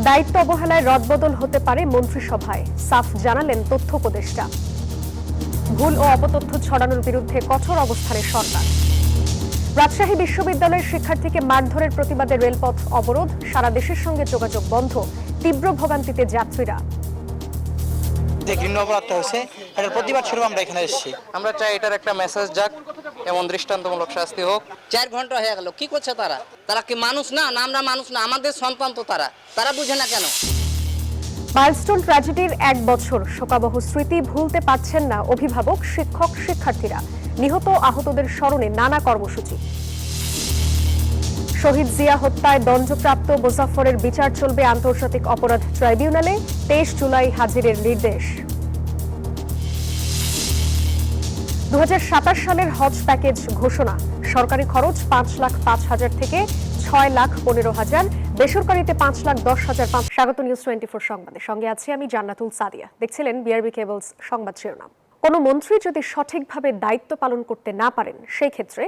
দায়িত্ব অবহেলায় রদবদল হতে পারে মন্ত্রিসভায়, সাফ জানালেন তথ্য উপদেষ্টা। ভুল ও অপতথ্য ছড়ানোর বিরুদ্ধে কঠোর অবস্থানে সরকার। রাজশাহী বিশ্ববিদ্যালয়ের শিক্ষার্থীকে মারধরের প্রতিবাদে রেলপথ অবরোধ, সারা দেশের সঙ্গে যোগাযোগ বন্ধ, তীব্র ভোগান্তিতে যাত্রীরা। যে ঘৃণ্য অপরাধটা হয়েছে এটার প্রতিবাদ স্বরূপ আমরা এখানে এসেছি। আমরা চাই এটার একটা মেসেজ যাক, এমন দৃষ্টান্তমূলক শাস্তি হোক। 4 ঘন্টা হয়ে গেল, কি করছে তারা? তারা কি মানুষ না? আমরা মানুষ না, আমাদের সন্তান তো তারা বুঝে না কেন? মাইলস্টোন ট্র্যাজেডির 1 বছর, শোকাবহ স্মৃতি ভুলতে পারছেন না অভিভাবক, শিক্ষক, শিক্ষার্থীরা। নিহত আহতদের স্মরণে নানা কর্মসূচি। শহীদ জিয়া হত্যায় দণ্ডপ্রাপ্ত মোজাফফরের বিচার চলবে আন্তর্জাতিক অপরাধ ট্রাইব্যুনালে, 23 জুলাই হাজিরের নির্দেশ। 2027 সালের হজ প্যাকেজ ঘোষণা, সরকারি খরচ 5,05,000 থেকে 6,15,000, বেসরকারিতে 5,10,000। স্বাগত নিউজ 24 সংবাদের সঙ্গে আছি আমি জান্নাতুল সাদিয়া। দেখছিলেন বিআরবি কেবলস সংবাদ শিরোনাম। কোনো মন্ত্রী যদি সঠিকভাবে দায়িত্ব পালন করতে না পারেন, সেই ক্ষেত্রে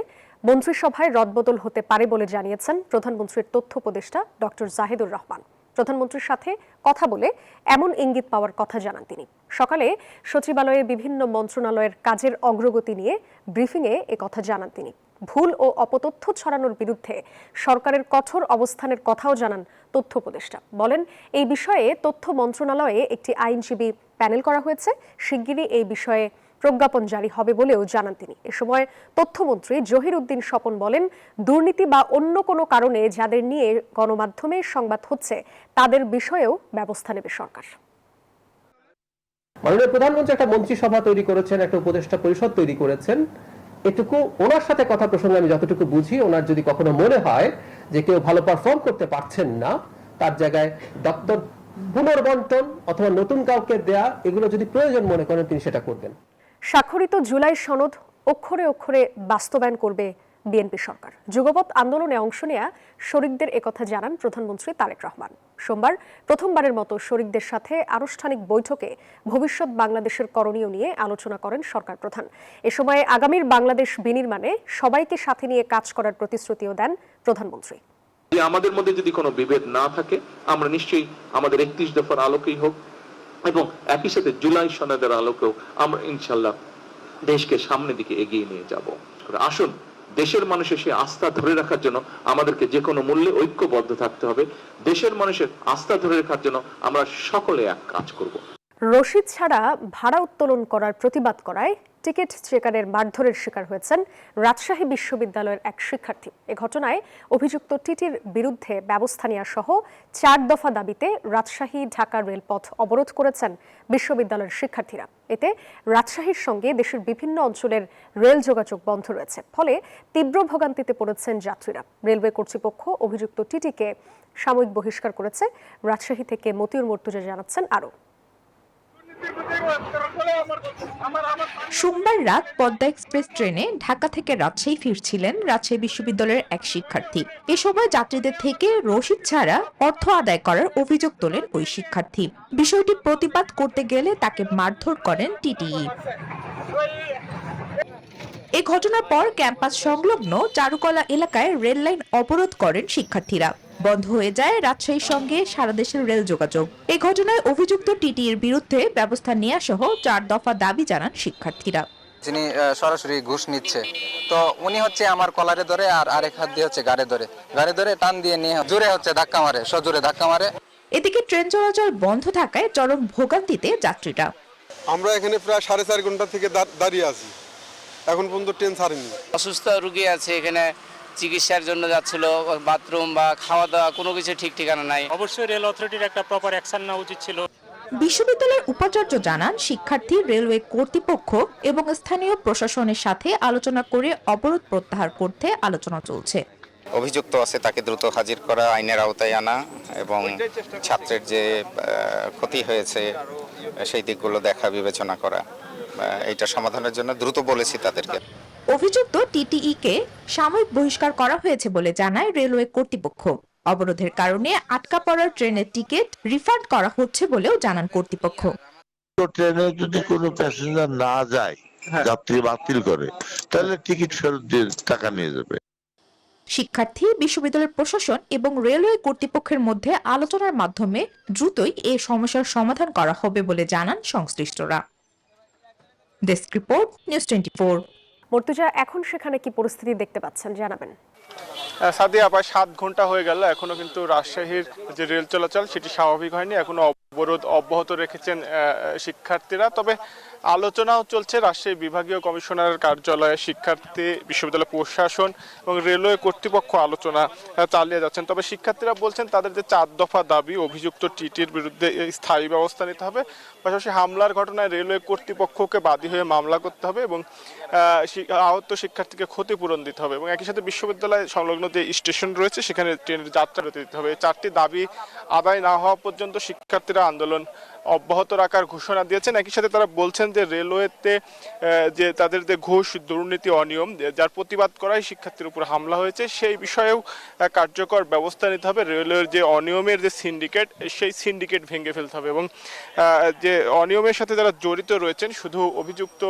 মন্ত্রিসভায় রদবদল হতে পারে বলে জানিয়েছেন প্রধানমন্ত্রীর তথ্য উপদেষ্টা ডক্টর জাহিদুর রহমান। প্রধানমন্ত্রীর সাথে কথা বলে এমন ইঙ্গিত পাওয়ার কথা জানান তিনি। সকালে সচিবালয়ে বিভিন্ন মন্ত্রণালয়ের কাজের অগ্রগতি নিয়ে ব্রিফিংয়ে একথা জানান তিনি। ভুল ও অপতথ্য ছড়ানোর বিরুদ্ধে সরকারের কঠোর অবস্থানের কথাও জানান তথ্য উপদেষ্টা। বলেন, এই বিষয়ে তথ্য মন্ত্রণালয়ে একটি আইনজীবী প্যানেল করা হয়েছে, শিগগিরই এই বিষয়ে প্রজ্ঞাপন জারি হবে বলেও জানান তিনি। এ সময় তথ্যমন্ত্রী জহির উদ্দিন স্বপন বলেন, দুর্নীতি বা অন্য কোনো কারণে যাদের নিয়ে গণমাধ্যমে সংবাদ হচ্ছে তাদের বিষয়েও ব্যবস্থা নেবে সরকার। মাননীয় প্রধানমন্ত্রী একটা মন্ত্রিসভা তৈরি করেছেন, একটা উপদেষ্টা পরিষদ তৈরি করেছেন। এটুকু ওনার সাথে কথা প্রসঙ্গে আমি যতটুকু বুঝি, ওনার যদি কখনো মনে হয় যে কেউ ভালো পারফর্ম করতে পারছেন না, তার জায়গায় দপ্তর পুনর্বন্টন অথবা নতুন কাউকে দেয়া, এগুলো যদি প্রয়োজন মনে করেন তিনি সেটা করবেন। স্বাক্ষরিত জুলাই সনদ অক্ষরে অক্ষরে বাস্তবায়ন করবে বিএনপি সরকার। যুগপৎ আন্দোলনে অংশ নেয়া শরিকদের একথা জানান প্রধানমন্ত্রী তারেক রহমান। সোমবার প্রথমবারের মতো শরিকদের সাথে আনুষ্ঠানিক বৈঠকে ভবিষ্যৎ বাংলাদেশের করণীয় নিয়ে আলোচনা করেন সরকার প্রধান। এ সময় আগামীর বাংলাদেশ বিনির্মাণে সবাইকে সাথে নিয়ে কাজ করার প্রতিশ্রুতিও দেন প্রধানমন্ত্রী। আমাদের মধ্যে যদি কোনো বিভেদ না থাকে, আমরা নিশ্চয়ই আমাদের 31 দফার আলোকেই হোক এবং একই সাথে জুলাই সনদের আলোকেও আমরা ইনশাল্লাহ দেশকে সামনের দিকে এগিয়ে নিয়ে যাব। আসুন, দেশের মানুষের সেই আস্থা ধরে রাখার জন্য আমাদেরকে যে কোনো মূল্যে ঐক্যবদ্ধ থাকতে হবে। দেশের মানুষের আস্থা ধরে রাখার জন্য আমরা সকলে এক কাজ করব। রশিদ ছাড়া ভাড়া উত্তোলন করার প্রতিবাদ করায় টিকিট চেকারের মারধরের শিকার হয়েছেন রাজশাহী বিশ্ববিদ্যালয়ের এক শিক্ষার্থী। এ ঘটনায় অভিযুক্ত টিটির বিরুদ্ধে ব্যবস্থা নেওয়া সহ 4 দফা দাবিতে রাজশাহী ঢাকা রেলপথ অবরোধ করেছেন বিশ্ববিদ্যালয়ের শিক্ষার্থীরা। এতে রাজশাহীর সঙ্গে দেশের বিভিন্ন অঞ্চলের রেল যোগাযোগ বন্ধ রয়েছে, ফলে তীব্র ভোগান্তিতে পড়েছেন যাত্রীরা। রেলওয়ে কর্তৃপক্ষ অভিযুক্ত টিটিকে সাময়িক বহিষ্কার করেছে। রাজশাহী থেকে মতিউর মর্তুজা জানাচ্ছেন আরো। সোমবার রাত পদ্মা এক্সপ্রেস ট্রেনে ঢাকা থেকে রাজশাহী ফিরছিলেন রাজশাহী বিশ্ববিদ্যালয়ের এক শিক্ষার্থী। এ সময় যাত্রীদের থেকে রসিদ ছাড়া অর্থ আদায় করার অভিযোগ তোলেন ওই শিক্ষার্থী। বিষয়টি প্রতিবাদ করতে গেলে তাকে মারধর করেন টিটিই। এ ঘটনার পর ক্যাম্পাস সংলগ্ন চারুকলা এলাকায় রেল লাইন অবরোধ করেন শিক্ষার্থীরা। বন্ধ হয়ে যায় রাজশাহীর সঙ্গে সারা দেশের রেল যোগাযোগ। এই ঘটনায় অভিযুক্ত টিটির বিরুদ্ধে ব্যবস্থা নেওয়া সহ 4 দফা দাবি জানান শিক্ষার্থীরা। যিনি সরাসরি ঘুষ নিচ্ছে, তো উনি হচ্ছে আমার কলারে ধরে আর আরেক হাত দিয়ে হচ্ছে গাড়ে ধরে টান দিয়ে নিয়ে জোরে হচ্ছে ধাক্কা মারে, সজোরে ধাক্কা মারে। এদিকে ট্রেন চলাচল বন্ধ থাকায় চরম ভোগান্তিতে যাত্রীরা। আমরা এখানে প্রায় 4.5 ঘন্টা থেকে দাঁড়িয়ে আছি, এখন পর্যন্ত ট্রেন ছাড়েনি। অসুস্থ রোগী আছে এখানে, চিকিৎসার জন্য যাচ্ছিল, বাথরুম বা খাওয়া দাওয়া কোনো কিছু ঠিক ঠিকানা নাই। অবশ্যই রেল অথরিটির একটা প্রপার অ্যাকশন নেওয়া উচিত ছিল। বিশ্ববিদ্যালয়ের উপাচার্য জানান, শিক্ষার্থী, রেলওয়ে কর্তৃপক্ষ এবং স্থানীয় প্রশাসনের সাথে আলোচনা করে অবরোধ প্রত্যাহার করতে আলোচনা চলছে। অভিযুক্ত আছে তাকে দ্রুত হাজির করা, আইনের আওতায় আনা এবং ছাত্রের যে ক্ষতি হয়েছে সেই দিকগুলো দেখা, বিবেচনা করা, এইটা সমাধানের জন্য দ্রুত বলেছি তাদেরকে। অভিযুক্ত টিটিই-কে সাময়িক বহিষ্কার করা হয়েছে বলে জানায় রেলওয়ে কর্তৃপক্ষ। অবরোধের কারণে আটকা পড়া ট্রেনের টিকিট রিফান্ড করা হচ্ছে বলেও জানান কর্তৃপক্ষ। ট্রেনে যদি কোনো প্যাসেঞ্জার না যায়, যাত্রী বাতিল করে, তাহলে টিকিট ফেরত দিয়ে টাকা নিয়ে যাবে। শিক্ষার্থী, বিশ্ববিদ্যালয়ের প্রশাসন এবং রেলওয়ে কর্তৃপক্ষের মধ্যে আলোচনার মাধ্যমে দ্রুতই এই সমস্যার সমাধান করা হবে বলে জানান সংশ্লিষ্টরা। Desk report, news 24। মর্তুজা, এখন সেখানে কি পরিস্থিতি দেখতে পাচ্ছেন জানাবেন। সাদিয়া, প্রায় 7 ঘন্টা হয়ে গেল, এখনো কিন্তু রাজশাহীর যে রেল চলাচল সেটি স্বাভাবিক হয়নি। এখনো অবরোধ অব্যাহত রেখেছেন শিক্ষার্থীরা। তবে আলোচনাও চলছে রাজশাহী বিভাগীয় কমিশনারের কার্যালয়ে। শিক্ষার্থী, বিশ্ববিদ্যালয় প্রশাসন এবং রেলওয়ে কর্তৃপক্ষ আলোচনা চালিয়ে যাচ্ছেন। তবে শিক্ষার্থীরা বলছেন তাদের যে 4 দফা দাবি, অভিযুক্ত টিটির বিরুদ্ধে স্থায়ী ব্যবস্থা নিতে হবে, পাশাপাশি হামলার ঘটনায় রেলওয়ে কর্তৃপক্ষকে বাদী হয়ে মামলা করতে হবে এবং আহত শিক্ষার্থীকে ক্ষতিপূরণ দিতে হবে এবং একই সাথে বিশ্ববিদ্যালয় সংলগ্ন যে স্টেশন রয়েছে সেখানে ট্রেনের যাত্রা দিতে হবে। এই 4টি দাবি আদায় না হওয়া পর্যন্ত শিক্ষার্থীরা আন্দোলন অব্যাহত রাখার ঘোষণা দিয়েছেন। একই সাথে তারা বলছেন যে রেলওয়েতে যে তাদের যে ঘুষ, দুর্নীতি, অনিয়ম যার প্রতিবাদ করাই শিক্ষার্থীর উপর হামলা হয়েছে, সেই বিষয়েও কার্যকর ব্যবস্থা নিতে হবে। রেলওয়ের যে অনিয়মের যে সিন্ডিকেট, সেই সিন্ডিকেট ভেঙে ফেলতে হবে এবং যে অনিয়মের সাথে যারা জড়িত রয়েছেন, শুধু অভিযুক্ত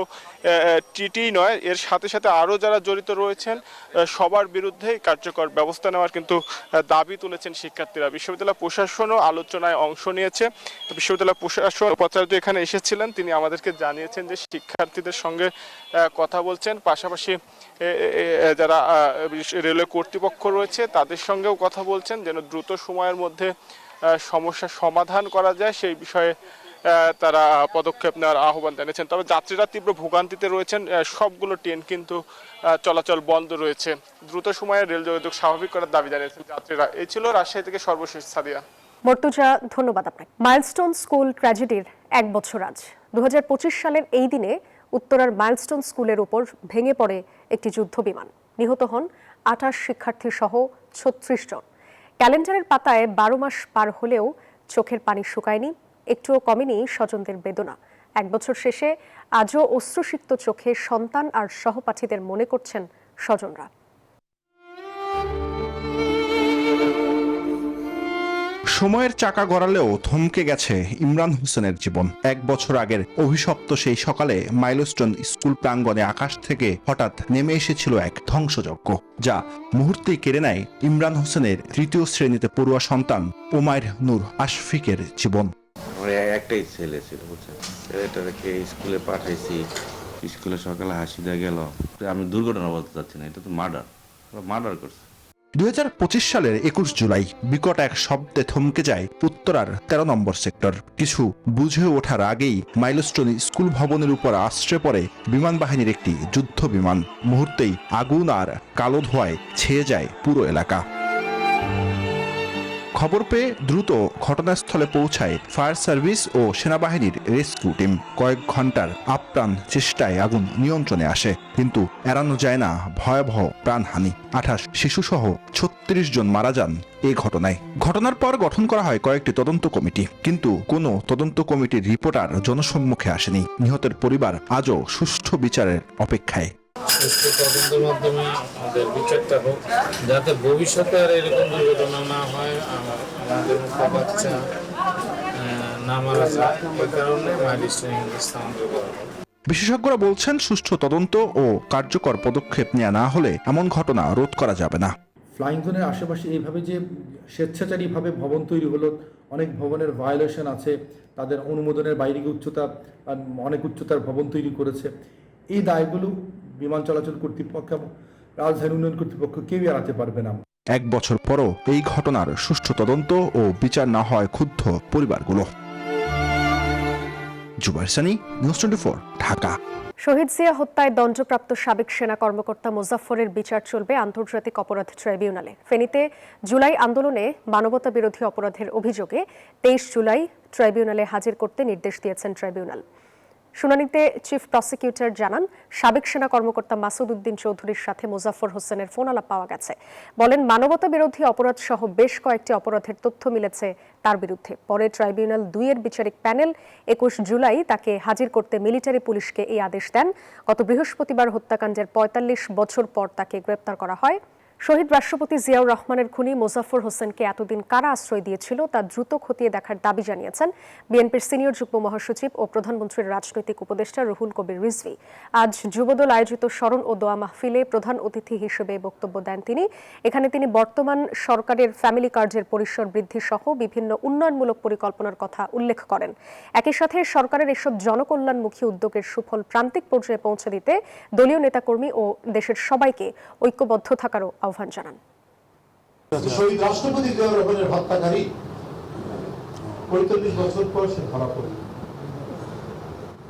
টিটি নয়, এর সাথে সাথে আরও যারা জড়িত রয়েছেন সবার বিরুদ্ধেই কার্যকর ব্যবস্থা নেওয়ার কিন্তু দাবি তুলেছেন শিক্ষার্থীরা। বিশ্ববিদ্যালয় প্রশাসনও আলোচনায় অংশ নিয়েছে। বিশ্ববিদ্যালয় প্রশাসন উপাচার্য এখানে এসেছিলেন, তিনি আমাদেরকে জানিয়েছেন যে শিক্ষার্থীদের সঙ্গে কথা বলছেন, পাশাপাশি যারা রেলওয়ে কর্তৃপক্ষ রয়েছে তাদের সঙ্গেও কথা বলছেন যেন দ্রুত সময়ের মধ্যে সমস্যার সমাধান করা যায়, সেই বিষয়ে তারা পদক্ষেপ নেওয়ার আহ্বান জানিয়েছেন। তবে যাত্রীরা তীব্র ভোগান্তিতে রয়েছেন, সবগুলো ট্রেন কিন্তু চলাচল বন্ধ রয়েছে। দ্রুত সময়ে রেল যোগাযোগ স্বাভাবিক করার দাবি জানিয়েছেন যাত্রীরা। এই ছিল রাজশাহী থেকে সর্বশেষ। সাদিয়া। মর্তুজা, ধন্যবাদ আপনাকে। মাইলস্টোন স্কুল ট্র্যাজেডির 1 বছর আজ। 2025 সালের এই দিনে উত্তরার মাইলস্টোন স্কুলের উপর ভেঙে পড়ে একটি যুদ্ধ বিমান। নিহত হন 28 শিক্ষার্থী সহ 36 জন। ক্যালেন্ডারের পাতায় 12 মাস পার হলেও চোখের পানি শুকায়নি, একটুও কমেনি স্বজনদের বেদনা। 1 বছর শেষে আজও অশ্রুসিক্ত চোখে সন্তান আর সহপাঠীদের মনে করছেন স্বজনরা। সময়ের চাকা গড়ালেও থমকে গেছে ইমরান হোসেনের জীবন। 1 বছর আগের অভিশপ্ত সেই সকালে মাইলস্টোন স্কুল প্রাঙ্গণে আকাশ থেকে হঠাৎ নেমে এসেছিল এক ধ্বংসযজ্ঞ, যা মুহূর্তেই কেড়ে নেয় ইমরান হোসেনের 3য় শ্রেণীতে পড়ুয়া সন্তান ওমায়ের নূর আশফিকের জীবন। একটাই ছেলে ছিল, বুঝছেন, ছেলেটাকে স্কুলে পাঠাইছি, স্কুলে সকালে হাসি দিয়ে গেল। আমি দুর্ঘটনা বলতে চাচ্ছি না, এটা তো মার্ডার করছে। 2025 সালের 21 জুলাই বিকট এক শব্দে থমকে যায় উত্তরার 13 নম্বর সেক্টর। কিছু বুঝে ওঠার আগেই মাইলস্টোন স্কুল ভবনের উপর আশ্রয় পড়ে বিমান বাহিনীর একটি যুদ্ধ বিমান। মুহূর্তেই আগুন আর কালো ধোঁয়ায় ছেয়ে যায় পুরো এলাকা। খবর পেয়ে দ্রুত ঘটনাস্থলে পৌঁছায় ফায়ার সার্ভিস ও সেনাবাহিনীর রেস্কিউ টিম। কয়েক ঘন্টার আপ্রাণ চেষ্টায় আগুন নিয়ন্ত্রণে আসে, কিন্তু এড়ানো যায় না ভয়াবহ প্রাণহানি। 28 শিশুসহ 36 জন মারা যান এই ঘটনায়। ঘটনার পর গঠন করা হয় কয়েকটি তদন্ত কমিটি, কিন্তু কোনো তদন্ত কমিটির রিপোর্ট আর জনসম্মুখে আসেনি। নিহতের পরিবার আজও সুষ্ঠু বিচারের অপেক্ষায়। তদন্তের মাধ্যমে আমাদের বিচারটা হোক, যাতে ভবিষ্যতে আর এরকম দুর্ঘটনা না হয়, আমাদের বাচ্চা না মারা যায়, এই কারণে মাইলস্টোন স্থানান্তর করা হয়। বিশেষজ্ঞরা বলছেন সুষ্ঠু তদন্ত ও কার্যকর পদক্ষেপ নেওয়া না হলে এমন ঘটনা রোধ করা যাবে না। ফ্লাইং জোনের আশেপাশে এইভাবে যে স্বেচ্ছাচারীভাবে ভবন তৈরি হলো, অনেক ভবনের ভায়োলেশন আছে, তাদের অনুমোদনের বাইরে অনেক উচ্চতার ভবন তৈরি করেছে। এই দায়গুলো বিমান চলাচল কর্তৃপক্ষ এবং রাজধানী উন্নয়ন কর্তৃপক্ষ কেউই এড়াতে পারবে না। 1 বছর পরও এই ঘটনার সুষ্ঠু তদন্ত ও বিচার না হয় ক্ষুব্ধ পরিবারগুলো। জুবাইর সানি, নিউজ 24, ঢাকা। শহীদ জিয়া হত্যায় দণ্ডপ্রাপ্ত সাবেক সেনা কর্মকর্তা মোজাফফরের বিচার চলবে আন্তর্জাতিক অপরাধ ট্রাইব্যুনালে। ফেনীতে জুলাই আন্দোলনে মানবতা বিরোধী অপরাধের অভিযোগে 23 জুলাই ট্রাইব্যুনালে হাজির করতে নির্দেশ দিয়েছেন ট্রাইব্যুনাল। শুনানিতে চিফ প্রসিকিউটর জানান, সাবেক সেনা কর্মকর্তা মাসুদ উদ্দিন চৌধুরীর সাথে মোজাফফর হোসেনের ফোন আলাপ পাওয়া গেছে। বলেন, মানবতা বিরোধী অপরাধ সহ বেশ কয়েকটি অপরাধের তথ্য মিলেছে তার বিরুদ্ধে। পরে ট্রাইব্যুনাল 2-এর বিচারিক প্যানেল 21 জুলাই তাকে হাজির করতে মিলিটারি পুলিশকে এই আদেশ দেন। গত বৃহস্পতিবার হত্যাকাণ্ডের 45 বছর পর তাকে গ্রেপ্তার করা হয়। শহীদ রাষ্ট্রপতি জিয়াউর রহমানের খুনি মোজাফফর হোসেনকে এতদিন কারা আশ্রয় দিয়েছিল তা দ্রুত খতিয়ে দেখার দাবি জানিয়েছেন বিএনপির সিনিয়র যুগ্ম মহাসচিব ও প্রধানমন্ত্রীর রাজনৈতিক উপদেষ্টা রুহুল কবির রিজভী। আজ যুবদল আয়োজিত স্মরণ ও দোয়া মাহফিলে প্রধান অতিথি হিসেবে বক্তব্য দেন তিনি। এখানে তিনি বর্তমান সরকারের ফ্যামিলি কার্ডের পরিসর বৃদ্ধি সহ বিভিন্ন উন্নয়নমূলক পরিকল্পনার কথা উল্লেখ করেন। একই সাথে সরকারের এসব জনকল্যাণমুখী উদ্যোগের সুফল প্রান্তিক পর্যায়ে পৌঁছে দিতে দলীয় নেতাকর্মী ও দেশের সবাইকে ঐক্যবদ্ধ থাকারও আহ্বান জানান। শহীদ রাষ্ট্রপতি জিয়াউর রহমানের হত্যাকারী ৪৫ বছর পর সে ধরা পড়ল।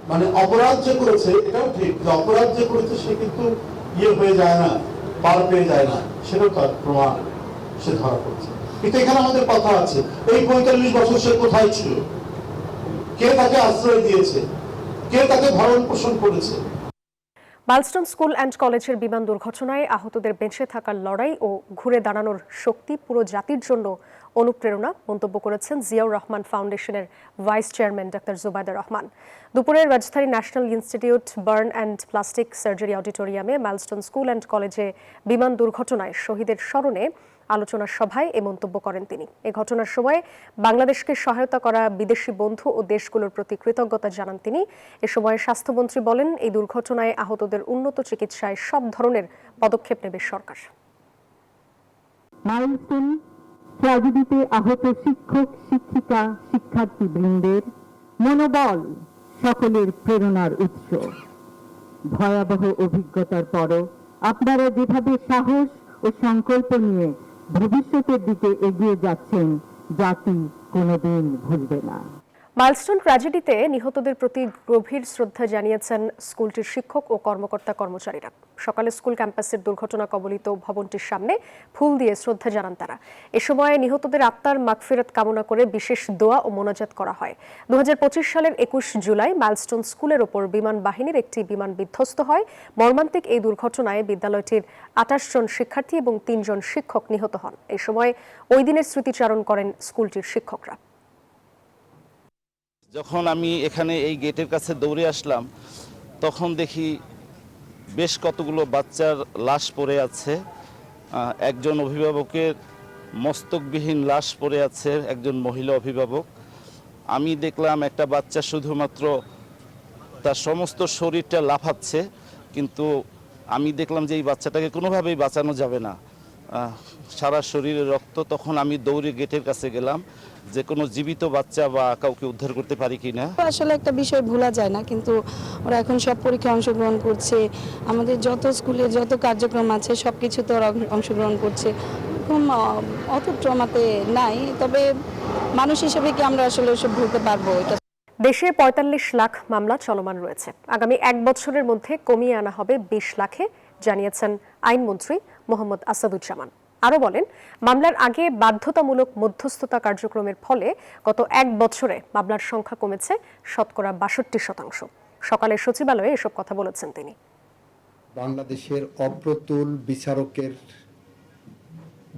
মানে অপরাধ যে করেছে এটাও ঠিক, যে অপরাধ যে করেছে সে কিন্তু হয়ে যায় না, পার পেয়ে যায় না, সেটাও তার প্রমাণ, সে ধরা পড়ছে। কিন্তু এখানে আমাদের কথা আছে, এই ৪৫ বছর সে কোথায় ছিল, কে তাকে আশ্রয় দিয়েছে, কে তাকে ভরণ পোষণ করেছে। মাইলস্টোন স্কুল অ্যান্ড কলেজের বিমান দুর্ঘটনায় আহতদের বেঁচে থাকার লড়াই ও ঘুরে দাঁড়ানোর শক্তি পুরো জাতির জন্য অনুপ্রেরণা মন্তব্য করেছেন জিয়াউর রহমান ফাউন্ডেশনের vice chairman doctor Zubaida Rahman. দুপুরে রাজধানী national institute burn and plastic surgery অডিটোরিয়ামে মাইলস্টোন স্কুল অ্যান্ড কলেজে বিমান দুর্ঘটনায় শহীদের স্মরণে আলোচনা সভায় এ মন্তব্য করেন তিনি। এ ঘটনার সময় বাংলাদেশকে সহায়তা করা বিদেশি বন্ধু ও দেশগুলোর প্রতি কৃতজ্ঞতা জানান তিনি। এ সময় স্বাস্থ্যমন্ত্রী বলেন, এই দুর্ঘটনায় আহতদের উন্নত চিকিৎসায় সব ধরনের পদক্ষেপ নেবে সরকার। মাইলস্টোন ট্র্যাজেডিতে আহত শিক্ষক, শিক্ষিকা, শিক্ষার্থী বৃন্দের মনোবল সকলের প্রেরণার উৎস। ভয়াবহ অভিজ্ঞতার পরও আপনারা যেভাবে সাহস ও সংকল্প নিয়ে ভবিষ্যতের দিকে এগিয়ে যাচ্ছেন, জাতি কোনোদিন ভুলবে না। মাইলস্টোন ট্র্যাজেডিতে নিহতদের প্রতি গভীর শ্রদ্ধা জানিয়েছেন স্কুলটির শিক্ষক ও কর্মকর্তা কর্মচারীরা। সকালে স্কুল ক্যাম্পাসের দুর্ঘটনা কবলিত ভবনটির সামনে ফুল দিয়ে শ্রদ্ধা জানান তারা। এ সময় নিহতদের আত্মার মাগফিরাত কামনা করে বিশেষ দোয়া ও মোনাজাত করা হয়। ২০২৫ সালের ২১ জুলাই মাইলস্টোন স্কুলের ওপর বিমান বাহিনীর একটি বিমান বিধ্বস্ত হয়। মর্মান্তিক এই দুর্ঘটনায় বিদ্যালয়টির ২৮ জন শিক্ষার্থী এবং ৩ জন শিক্ষক নিহত হন। এই সময় ওই দিনের স্মৃতিচারণ করেন স্কুলটির শিক্ষকরা। যখন আমি এখানে এই গেটের কাছে দৌড়ে আসলাম, তখন দেখি বেশ কতগুলো বাচ্চার লাশ পড়ে আছে। একজন অভিভাবকের মস্তকবিহীন লাশ পড়ে আছে, একজন মহিলা অভিভাবক। আমি দেখলাম একটা বাচ্চা শুধুমাত্র তার সমস্ত শরীরটা লাফাচ্ছে, কিন্তু আমি দেখলাম যে এই বাচ্চাটাকে কোনোভাবেই বাঁচানো যাবে না, সারা শরীরে রক্ত। তখন আমি দৌড়ে গেটের কাছে গেলাম যে কোনো জীবিত বাচ্চা বা কাউকে উদ্ধার করতে পারি কিনা। আসলে একটা বিষয় ভোলা যায় না, কিন্তু ওরা এখন সব পরীক্ষায় অংশগ্রহণ করছে। আমাদের যত স্কুলে যত কার্যক্রম আছে সবকিছুতে ওরা অংশগ্রহণ করছে। অত ট্রমাতে নাই, তবে মানুষ হিসেবে কি আমরা আসলে সব ভুলতে পারবো? এটা দেশে ৪৫ লাখ মামলা চলমান রয়েছে। আগামী ১ বছরের মধ্যে কমিয়ে আনা হবে ২০ লাখে, জানিয়েছেন আইনমন্ত্রী মোহাম্মদ আসাদুজ্জামান। আরও বলেন, মামলার আগে বাধ্যতামূলক মধ্যস্থতা কার্যক্রমের ফলে গত ১ বছরে মামলার সংখ্যা কমেছে শতকরা ৬২%। সকালে সচিবালয়ে এসব কথা বলেছেন তিনি। বাংলাদেশের অপ্রতুল বিচারকের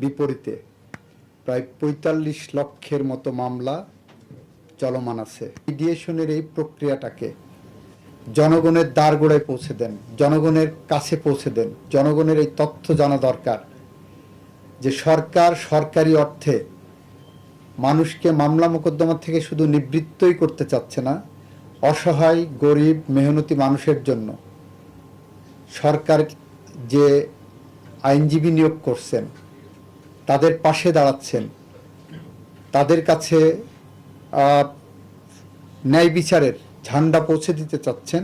বিপরীতে প্রায় ৪৫ লক্ষের মতো মামলা চলমান আছে। মিডিয়েশনের এই প্রক্রিয়াটাকে জনগণের দ্বারগোড়ায় পৌঁছে দেন, জনগণের কাছে পৌঁছে দেন। জনগণের এই তথ্য জানা দরকার যে সরকার সরকারি অর্থে মানুষকে মামলা মোকদ্দমা থেকে শুধু নিবৃত্তই করতে চাচ্ছে না, অসহায় গরিব মেহনতি মানুষের জন্য সরকার যে আইনজীবী নিয়োগ করছেন, তাদের পাশে দাঁড়াচ্ছেন, তাদের কাছে ন্যায় বিচারের ঝান্ডা পৌঁছে দিতে চাচ্ছেন।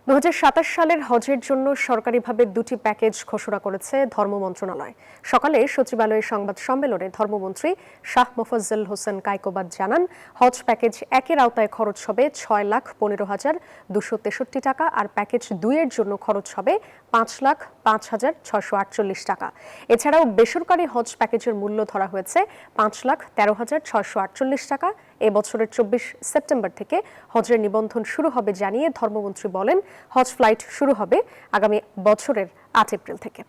২০২৭ সালের হজের জন্য সরকারিভাবে ২টি প্যাকেজ ঘোষণা করেছে ধর্ম মন্ত্রণালয়। সকালে সচিবালয়ের সংবাদ সম্মেলনে ধর্মমন্ত্রী শাহ মোফাজ্জল হোসেন কায়কোবাদ জানান, হজ প্যাকেজ ১-এর আওতায় খরচ হবে ৬,১৫,২৬৩ টাকা, আর প্যাকেজ ২-এর জন্য খরচ হবে ৫,০৫,৬৪৮ টাকা। এছাড়াও বেসরকারি হজ প্যাকেজের মূল্য ধরা হয়েছে ৫,১৩,৬৪৮ টাকা। এবছরের ২৪ সেপ্টেম্বর থেকে হজের নিবন্ধন শুরু হবে জানিয়ে ধর্মমন্ত্রী বলেন, হজ ফ্লাইট শুরু হবে আগামী বছরের ৮ এপ্রিল থেকে।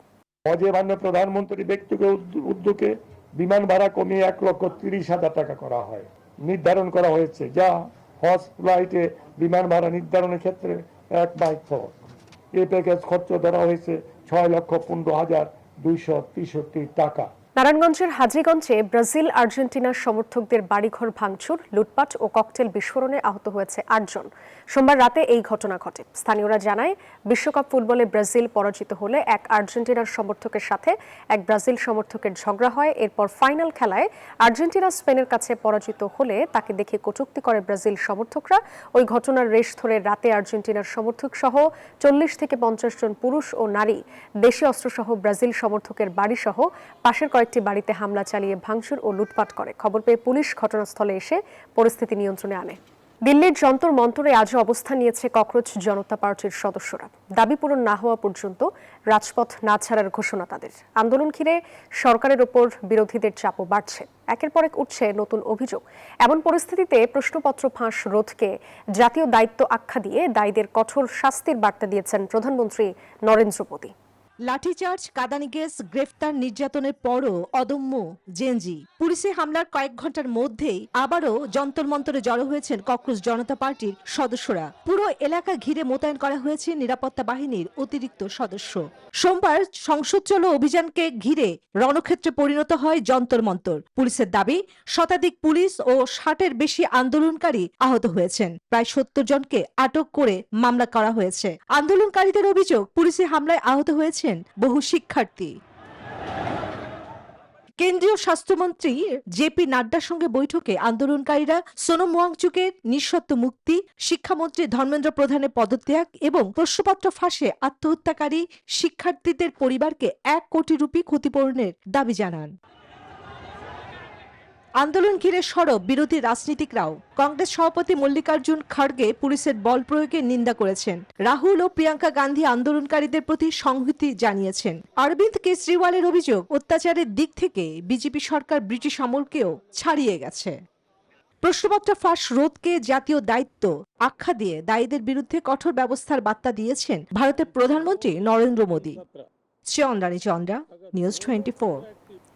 হজে মাননীয় প্রধানমন্ত্রী ব্যক্তিগত উদ্যোগে বিমান ভাড়া কমিয়ে ১,৩০,০০০ টাকা করা হয়, নির্ধারণ করা হয়েছে, যা হজ ফ্লাইটে বিমান ভাড়া নির্ধারণের ক্ষেত্রে এক মাইল ফরক। এই প্যাকেজ খরচ ধরা হয়েছে ৬,১৫,০০০ 263 টাকা। নারায়ণগঞ্জের হাজীগঞ্জে ব্রাজিল আর্জেন্টিনার সমর্থকদের বাড়িঘর ভাঙচুর, লুটপাট ও ককটেল বিস্ফোরণে আহত হয়েছে 8 জন। সোমবার রাতে এই ঘটনা ঘটে। স্থানীয়রা জানায়, বিশ্বকাপ ফুটবলে ব্রাজিল পরাজিত হলে এক আর্জেন্টিনার সমর্থকের সাথে এক ব্রাজিল সমর্থকের ঝগড়া হয়। এরপর ফাইনাল খেলায় আর্জেন্টিনা স্পেনের কাছে পরাজিত হলে তাকে দেখে কটূক্তি করে ব্রাজিল সমর্থকরা। ওই ঘটনার রেশ ধরে রাতে আর্জেন্টিনার সমর্থক সহ 40 থেকে 50 জন পুরুষ ও নারী দেশীয় অস্ত্রসহ ব্রাজিল সমর্থকের বাড়ি সহ পাশের কয়েকটি বাড়িতে হামলা চালিয়ে ভাঙচুর ও লুটপাট করে। খবর পেয়ে পুলিশ ঘটনাস্থলে এসে পরিস্থিতি নিয়ন্ত্রণে আনে। দিল্লির যন্তর মন্তরে আজও অবস্থান নিয়েছে ককরোচ জনতা পার্টির সদস্যরা। দাবি পূরণ না হওয়া পর্যন্ত রাজপথ না ছাড়ার ঘোষণা তাদের। আন্দোলন ঘিরে সরকারের ওপর বিরোধীদের চাপও বাড়ছে। একের পর এক উঠছে নতুন অভিযোগ। এমন পরিস্থিতিতে প্রশ্নপত্র ফাঁস রোধকে জাতীয় দায়িত্ব আখ্যা দিয়ে দায়ীদের কঠোর শাস্তির বার্তা দিয়েছেন প্রধানমন্ত্রী নরেন্দ্র মোদী। লাঠিচার্জ, কাঁদানি গ্যাস, গ্রেফতার, নির্যাতনের পরও অদম্য জেনজি। পুলিশে হামলার কয়েক ঘন্টার মধ্যেই আবারও যন্তর মন্তরে জড়ো হয়েছেন ককরোচ জনতা পার্টির সদস্যরা। পুরো এলাকা ঘিরে মোতায়েন করা হয়েছে নিরাপত্তা বাহিনীর অতিরিক্ত সদস্য। সোমবার সংসদ চলো অভিযানকে ঘিরে রণক্ষেত্রে পরিণত হয় যন্তর মন্তর। পুলিশের দাবি, শতাধিক পুলিশ ও 60-এর বেশি আন্দোলনকারী আহত হয়েছেন। প্রায় 70 জনকে আটক করে মামলা করা হয়েছে। আন্দোলনকারীদের অভিযোগ, পুলিশে হামলায় আহত হয়েছে বহু শিক্ষার্থী। কেন্দ্রীয় স্বাস্থ্যমন্ত্রী জেপি নাড্ডার সঙ্গে বৈঠকে আন্দোলনকারীরা সোনম ওয়াংচুকের নিঃশর্ত মুক্তি, শিক্ষামন্ত্রী ধর্মেন্দ্র প্রধানের পদত্যাগ এবং প্রশ্নপত্র ফাঁসে আত্মহত্যাকারী শিক্ষার্থীদের পরিবারকে 1 কোটি রুপি ক্ষতিপূরণের দাবি জানান। আন্দোলন ঘিরে সরব বিরোধী রাজনীতিকরাও। কংগ্রেস সভাপতি মল্লিকার্জুন খড়গে পুলিশের বল প্রয়োগের নিন্দা করেছেন। রাহুল ও প্রিয়াঙ্কা গান্ধী আন্দোলনকারীদের প্রতি সংহতি জানিয়েছেন। অরবিন্দ কেজরিওয়ালের অভিযোগ, অত্যাচারের দিক থেকে বিজেপি সরকার ব্রিটিশ আমলকেও ছাড়িয়ে গেছে। প্রশ্নপত্র ফাঁস রোধকে জাতীয় দায়িত্ব আখ্যা দিয়ে দায়ীদের বিরুদ্ধে কঠোর ব্যবস্থার বার্তা দিয়েছেন ভারতের প্রধানমন্ত্রী নরেন্দ্র মোদী। চন্দ্রানী চন্দ্রা, নিউজ 24।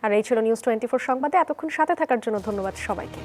আর এই ছিল নিউজ 24 সংবাদে। এতক্ষণ সাথে থাকার জন্য ধন্যবাদ সবাইকে।